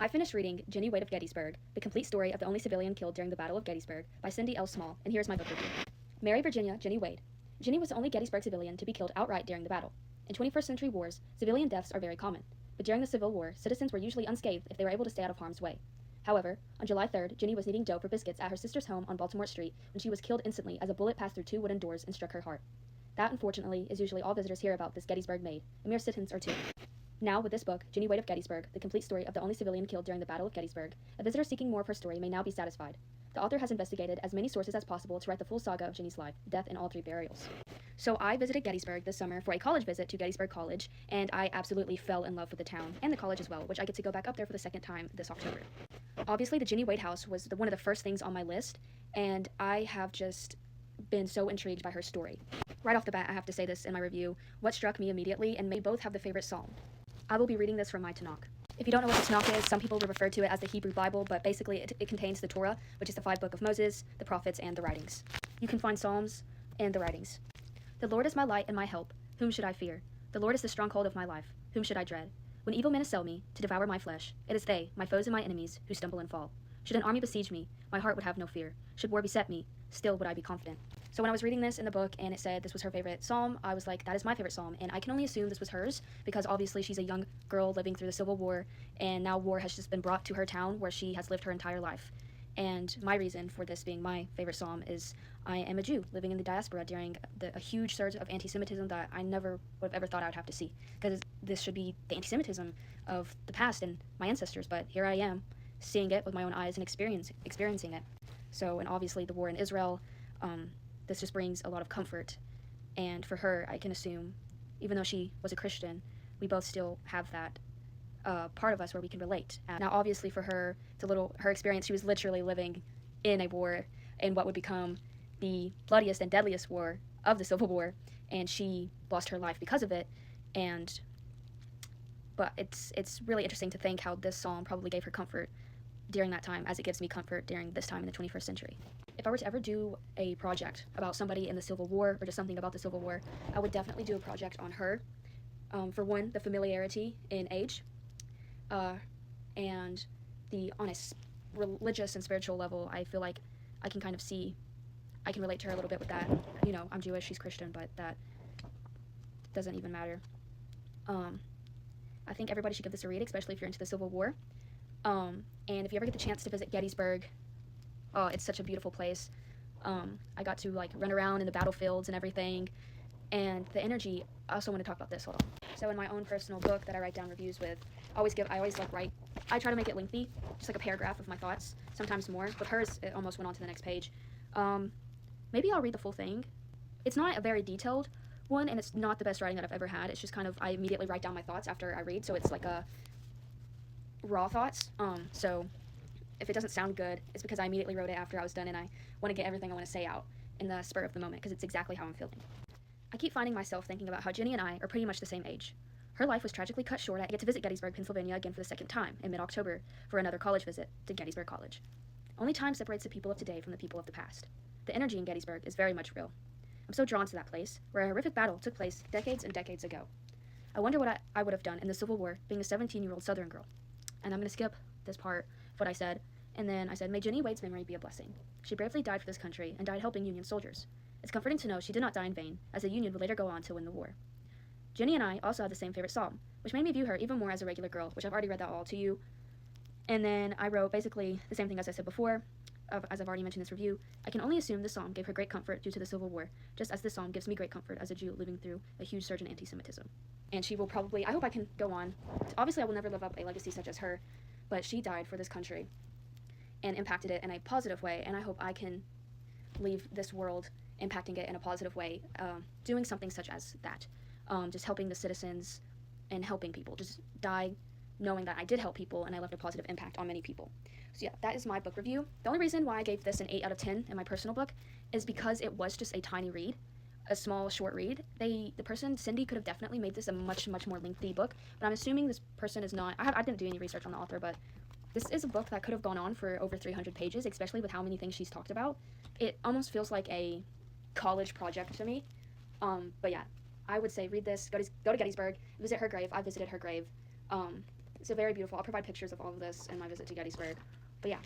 I finished reading Jennie Wade of Gettysburg, The Complete Story of the Only Civilian Killed During the Battle of Gettysburg by Cindy L. Small, and here's my book review. Mary Virginia Jennie Wade. Jennie was the only Gettysburg civilian to be killed outright during the battle. In 21st century wars, civilian deaths are very common, but during the Civil War, citizens were usually unscathed if they were able to stay out of harm's way. However, on July 3rd, Jennie was kneading dough for biscuits at her sister's home on Baltimore Street when she was killed instantly as a bullet passed through two wooden doors and struck her heart. That, unfortunately, is usually all visitors hear about this Gettysburg Maid, a mere sentence or two. Now, with this book, Jennie Wade of Gettysburg, The Complete Story of the Only Civilian Killed During the Battle of Gettysburg, a visitor seeking more of her story may now be satisfied. The author has investigated as many sources as possible to write the full saga of Jennie's life, death, and all three burials. So I visited Gettysburg this summer for a college visit to Gettysburg College, and I absolutely fell in love with the town, and the college as well, which I get to go back up there for the second time this October. Obviously, the Jennie Wade house was one of the first things on my list, and I have just been so intrigued by her story. Right off the bat, I have to say this in my review, what struck me immediately, and may both have the favorite psalm. I will be reading this from my Tanakh. If you don't know what the Tanakh is, some people will refer to it as the Hebrew Bible, but basically it contains the Torah, which is the 5 books of Moses, the prophets, and the writings. You can find psalms and the writings. The Lord is my light and my help. Whom should I fear? The Lord is the stronghold of my life. Whom should I dread? When evil men assail me, to devour my flesh, it is they, my foes and my enemies, who stumble and fall. Should an army besiege me, my heart would have no fear. Should war beset me, still would I be confident. So when I was reading this in the book and it said this was her favorite psalm, I was like, that is my favorite psalm. And I can only assume this was hers because obviously she's a young girl living through the Civil War, and now war has just been brought to her town where she has lived her entire life. And my reason for this being my favorite psalm is I am a Jew living in the diaspora during a huge surge of anti-Semitism that I never would have ever thought I would have to see. Because this should be the anti-Semitism of the past and my ancestors, but here I am seeing it with my own eyes and experiencing it. So, and obviously the war in Israel, this just brings a lot of comfort. And for her, I can assume, even though she was a Christian, we both still have that part of us where we can relate. Now, obviously for her, her experience, she was literally living in a war in what would become the bloodiest and deadliest war of the Civil War, and she lost her life because of it. But it's really interesting to think how this psalm probably gave her comfort during that time, as it gives me comfort during this time in the 21st century. If I were to ever do a project about somebody in the Civil War, or just something about the Civil War, I would definitely do a project on her. For one, the familiarity in age, and on a religious and spiritual level, I feel like I can kind of see, I can relate to her a little bit with that. You know, I'm Jewish, she's Christian, but that doesn't even matter. I think everybody should give this a read, especially if you're into the Civil War. And if you ever get the chance to visit Gettysburg, oh, it's such a beautiful place. I got to run around in the battlefields and everything, and the energy. I also want to talk about this. Hold on. So in my own personal book that I write down reviews with, I try to make it lengthy, just like a paragraph of my thoughts, sometimes more. With hers, it almost went on to the next page. Maybe I'll read the full thing. It's not a very detailed one, and it's not the best writing that I've ever had. It's just kind of, I immediately write down my thoughts after I read, so it's like a raw thoughts. So if it doesn't sound good, it's because I immediately wrote it after I was done, and I want to get everything I want to say out in the spur of the moment, because it's exactly how I'm feeling. I keep finding myself thinking about how Jennie and I are pretty much the same age. Her life was tragically cut short. I get to visit Gettysburg, Pennsylvania again for the second time in mid-October for another college visit to Gettysburg College. Only time separates the people of today from the people of the past. The energy in Gettysburg is very much real. I'm so drawn to that place, where a horrific battle took place decades and decades ago. I wonder what I would have done in the Civil War being a 17-year-old Southern girl. And I'm going to skip this part of what I said, and then I said, may Jennie Wade's memory be a blessing. She bravely died for this country and died helping Union soldiers. It's comforting to know she did not die in vain, as the Union would later go on to win the war. Jennie and I also had the same favorite psalm, which made me view her even more as a regular girl, which I've already read that all to you. And then I wrote basically the same thing as I said before, as I've already mentioned in this review. I can only assume this psalm gave her great comfort due to the Civil War, just as this psalm gives me great comfort as a Jew living through a huge surge in anti-Semitism. And she will probably, I hope I can go on. Obviously, I will never live up a legacy such as her, but she died for this country and impacted it in a positive way, and I hope I can leave this world impacting it in a positive way, doing something such as that. Just helping the citizens and helping people. Just die knowing that I did help people and I left a positive impact on many people. So yeah, that is my book review. The only reason why I gave this an 8 out of 10 in my personal book is because it was just a tiny read, a small, short read. The person, Cindy, could have definitely made this a much, much more lengthy book, but I'm assuming this person is not, I didn't do any research on the author, but this is a book that could have gone on for over 300 pages, especially with how many things she's talked about. It almost feels like a college project to me. But yeah, I would say read this, go to Gettysburg, visit her grave. I visited her grave. So very beautiful. I'll provide pictures of all of this in my visit to Gettysburg. But yeah,